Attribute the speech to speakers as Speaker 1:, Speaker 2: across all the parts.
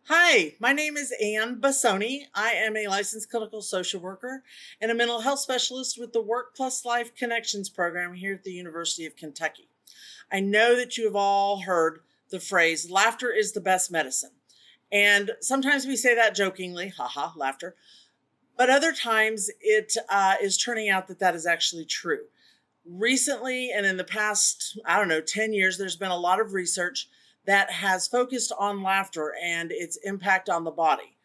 Speaker 1: Hi, my name is Ann Bassoni. I am a licensed clinical social worker and a mental health specialist with the Work Plus Life Connections program here at the University of Kentucky. I know that you have all heard the phrase, laughter is the best medicine. And sometimes we say that jokingly, haha, laughter. But other times it is turning out that that is actually true. Recently, and in the past, I don't know, 10 years, there's been a lot of research that has focused on laughter and its impact on the body.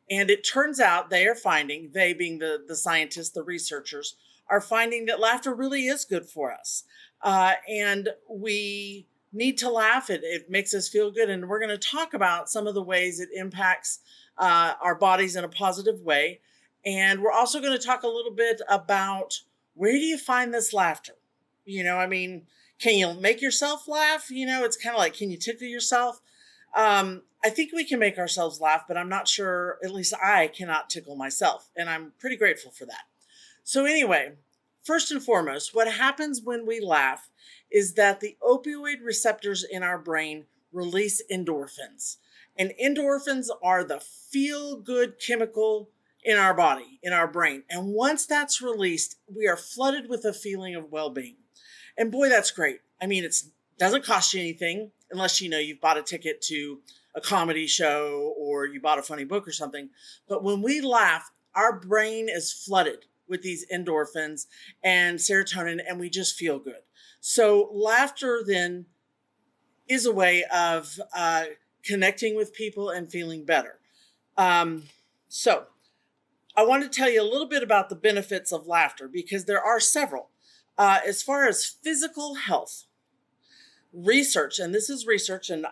Speaker 1: And it turns out they are finding, they being the scientists, the researchers, are finding that laughter really is good for us. And we need to laugh. It makes us feel good. And we're going to talk about some of the ways it impacts our bodies in a positive way. And we're also going to talk a little bit about where do you find this laughter? Can you make yourself laugh? It's kind of like, can you tickle yourself? I think we can make ourselves laugh, but I'm not sure, at least I cannot tickle myself. And I'm pretty grateful for that. So, anyway, first and foremost, what happens when we laugh is that the opioid receptors in our brain release endorphins. And endorphins are the feel good chemical in our body, in our brain. And once that's released, we are flooded with a feeling of well being. And boy, that's great. I mean, it doesn't cost you anything unless you've bought a ticket to a comedy show or you bought a funny book or something. But when we laugh, our brain is flooded with these endorphins and serotonin, and we just feel good. So laughter then is a way of connecting with people and feeling better. So I want to tell you a little bit about the benefits of laughter because there are several. As far as physical health, research, and this is research and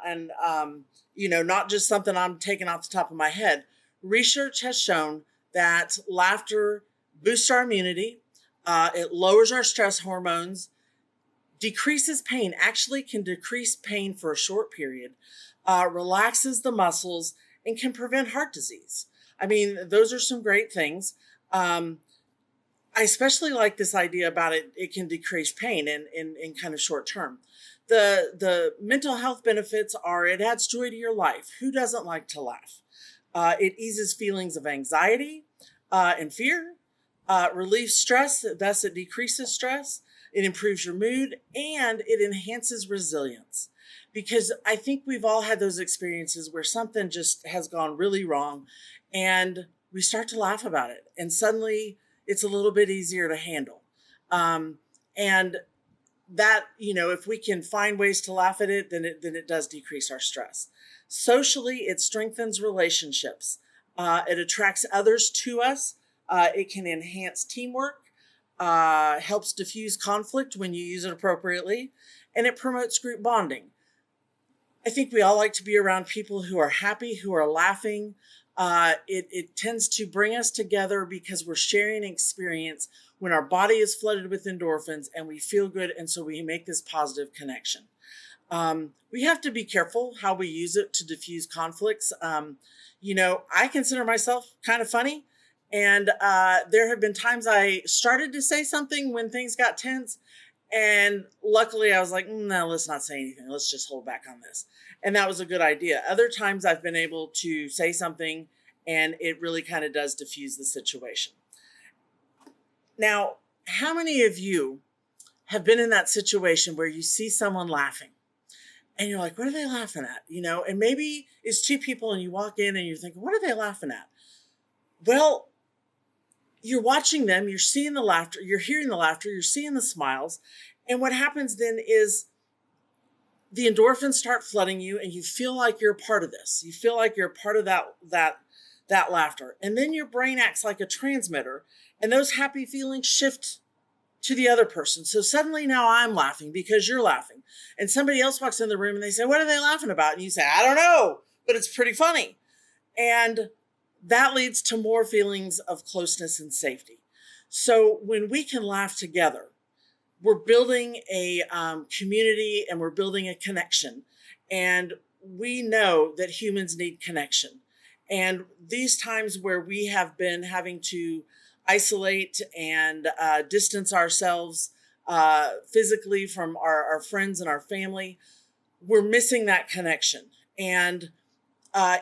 Speaker 1: not just something I'm taking off the top of my head. Research has shown that laughter boosts our immunity, it lowers our stress hormones, decreases pain, actually can decrease pain for a short period, relaxes the muscles, and can prevent heart disease. I mean, those are some great things. I especially like this idea about it can decrease pain in kind of short term. The mental health benefits are it adds joy to your life. Who doesn't like to laugh? It eases feelings of anxiety and fear, relieves stress, thus it decreases stress, it improves your mood, and it enhances resilience. Because I think we've all had those experiences where something just has gone really wrong and we start to laugh about it. And suddenly it's a little bit easier to handle. And that, if we can find ways to laugh at it, then it does decrease our stress. Socially, it strengthens relationships. It attracts others to us. It can enhance teamwork, helps diffuse conflict when you use it appropriately, and it promotes group bonding. I think we all like to be around people who are happy, who are laughing. It tends to bring us together because we're sharing an experience when our body is flooded with endorphins and we feel good. And so we make this positive connection. We have to be careful how we use it to diffuse conflicts. I consider myself kind of funny. And there have been times I started to say something when things got tense. And luckily I was like, no, let's not say anything. Let's just hold back on this. And that was a good idea. Other times I've been able to say something and it really kind of does diffuse the situation. Now, how many of you have been in that situation where you see someone laughing and you're like, what are they laughing at? And maybe it's two people and you walk in and you're thinking, what are they laughing at? Well, you're watching them, you're seeing the laughter, you're hearing the laughter, you're seeing the smiles. And what happens then is the endorphins start flooding you and you feel like you're a part of this. You feel like you're a part of that laughter. And then your brain acts like a transmitter and those happy feelings shift to the other person. So suddenly now I'm laughing because you're laughing. And somebody else walks in the room and they say, what are they laughing about? And you say, I don't know, but it's pretty funny. And that leads to more feelings of closeness and safety. So when we can laugh together, we're building a community and we're building a connection. And we know that humans need connection. And these times where we have been having to isolate and distance ourselves physically from our friends and our family, we're missing that connection. And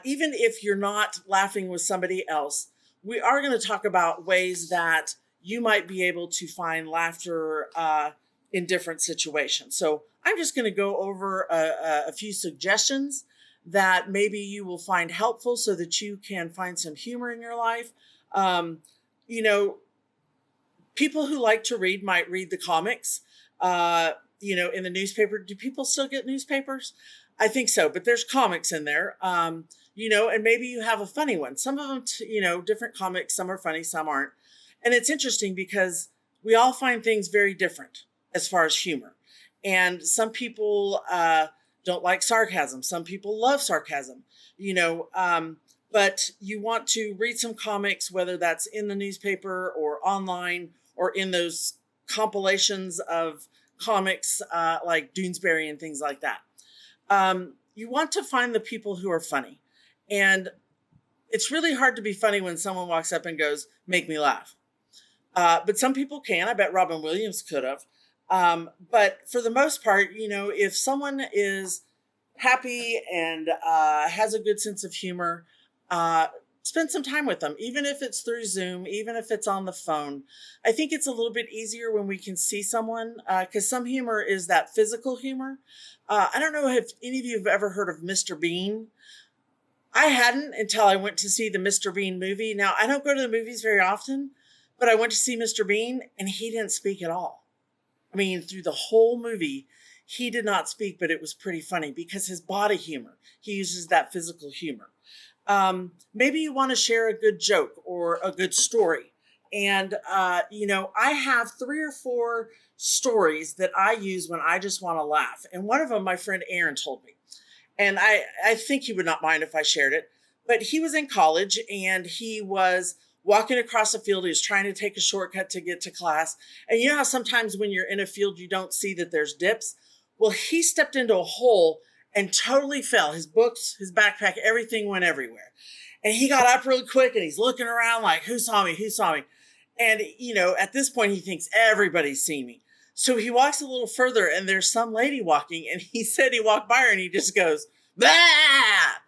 Speaker 1: even if you're not laughing with somebody else, we are going to talk about ways that you might be able to find laughter in different situations. So I'm just going to go over a few suggestions that maybe you will find helpful so that you can find some humor in your life. Um, you know, People who like to read might read the comics, in the newspaper. Do people still get newspapers? I think so, but there's comics in there, and maybe you have a funny one. Some of them, different comics, some are funny, some aren't. And it's interesting because we all find things very different as far as humor. And some people don't like sarcasm. Some people love sarcasm, but you want to read some comics, whether that's in the newspaper or online or in those compilations of comics like Doonesbury and things like that. You want to find the people who are funny. And it's really hard to be funny when someone walks up and goes, "Make me laugh." But some people can. I bet Robin Williams could have. But for the most part, if someone is happy and has a good sense of humor, spend some time with them, even if it's through Zoom, even if it's on the phone. I think it's a little bit easier when we can see someone because some humor is that physical humor. I don't know if any of you have ever heard of Mr. Bean. I hadn't until I went to see the Mr. Bean movie. Now, I don't go to the movies very often, but I went to see Mr. Bean and he didn't speak at all. I mean, through the whole movie, he did not speak, but it was pretty funny because his body humor, he uses that physical humor. Maybe you want to share a good joke or a good story. And, I have 3 or 4 stories that I use when I just want to laugh. And one of them, my friend Aaron told me. And I think he would not mind if I shared it. But he was in college and he was walking across a field. He was trying to take a shortcut to get to class. And you know how sometimes when you're in a field, you don't see that there's dips? Well, he stepped into a hole and totally fell. His books, his backpack, everything went everywhere. And he got up really quick and he's looking around like, who saw me? Who saw me? And, at this point, he thinks everybody's seen me. So he walks a little further and there's some lady walking and he said he walked by her and he just goes, "Bah!"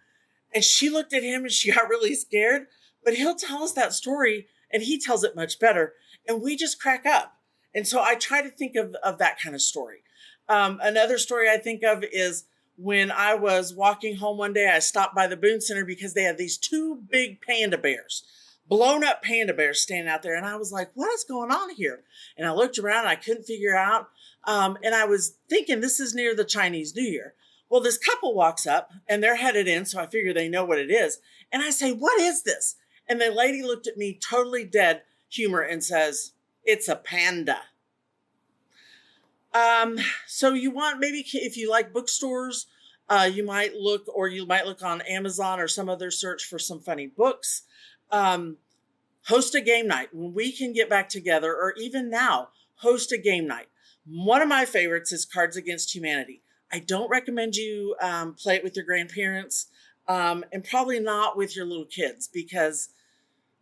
Speaker 1: And she looked at him and she got really scared. But he'll tell us that story and he tells it much better. And we just crack up. And so I try to think of that kind of story. Another story I think of is when I was walking home one day, I stopped by the Boone Center because they had these 2 big panda bears, blown up panda bears standing out there. And I was like, what is going on here? And I looked around and I couldn't figure it out. And I was thinking this is near the Chinese New Year. Well, this couple walks up and they're headed in. So I figure they know what it is. And I say, what is this? And the lady looked at me totally dead humor and says, "It's a panda." So you want, maybe if you like bookstores, you might look on Amazon or some other search for some funny books. Host a game night when we can get back together, or even now, host a game night. One of my favorites is Cards Against Humanity. I don't recommend you play it with your grandparents, and probably not with your little kids because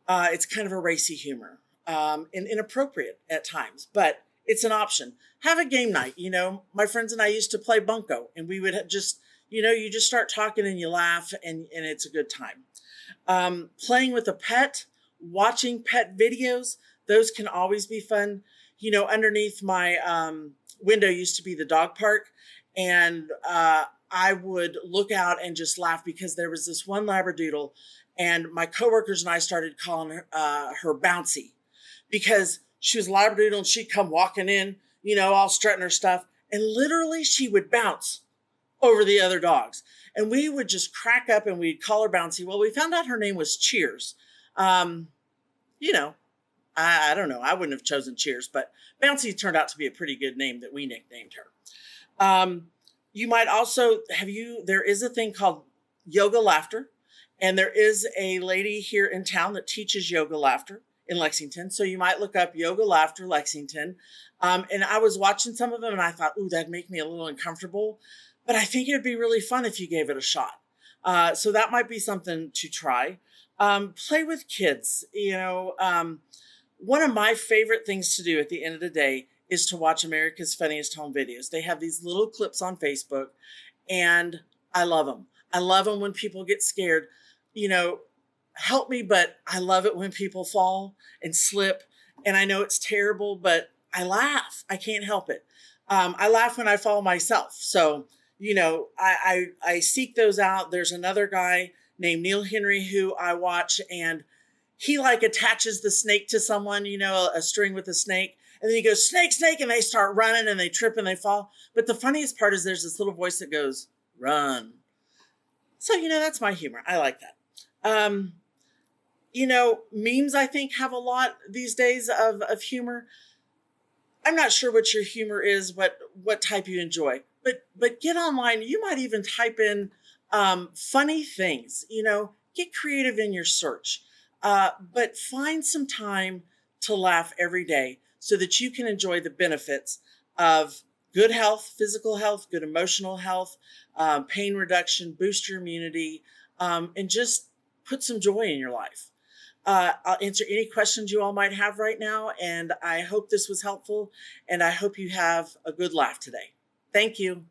Speaker 1: it's kind of a racy humor and inappropriate at times, but it's an option. Have a game night. My friends and I used to play bunco and we would just, you just start talking and you laugh and it's a good time. Playing with a pet, watching pet videos, those can always be fun. Underneath my window used to be the dog park and I would look out and just laugh because there was this one Labradoodle and my coworkers and I started calling her Bouncy because she was a Labradoodle and she'd come walking in, all strutting her stuff. And literally she would bounce over the other dogs. And we would just crack up and we'd call her Bouncy. Well, we found out her name was Cheers. I don't know. I wouldn't have chosen Cheers, but Bouncy turned out to be a pretty good name that we nicknamed her. You might also, there is a thing called yoga laughter. And there is a lady here in town that teaches yoga laughter in Lexington. So you might look up Yoga Laughter Lexington. And I was watching some of them and I thought, ooh, that'd make me a little uncomfortable. But I think it'd be really fun if you gave it a shot. So that might be something to try. Play with kids. One of my favorite things to do at the end of the day is to watch America's Funniest Home Videos. They have these little clips on Facebook and I love them. I love them when people get scared. You know, help me, but I love it when people fall and slip. And I know it's terrible, but I laugh. I can't help it. I laugh when I fall myself. So, I seek those out. There's another guy named Neil Henry who I watch, and he like attaches the snake to someone, a string with a snake. And then he goes, snake, snake. And they start running and they trip and they fall. But the funniest part is there's this little voice that goes, run. So, that's my humor. I like that. Memes, I think, have a lot these days of humor. I'm not sure what your humor is, what type you enjoy, but get online. You might even type in funny things, get creative in your search, but find some time to laugh every day so that you can enjoy the benefits of good health, physical health, good emotional health, pain reduction, boost your immunity, and just put some joy in your life. I'll answer any questions you all might have right now, and I hope this was helpful, and I hope you have a good laugh today. Thank you.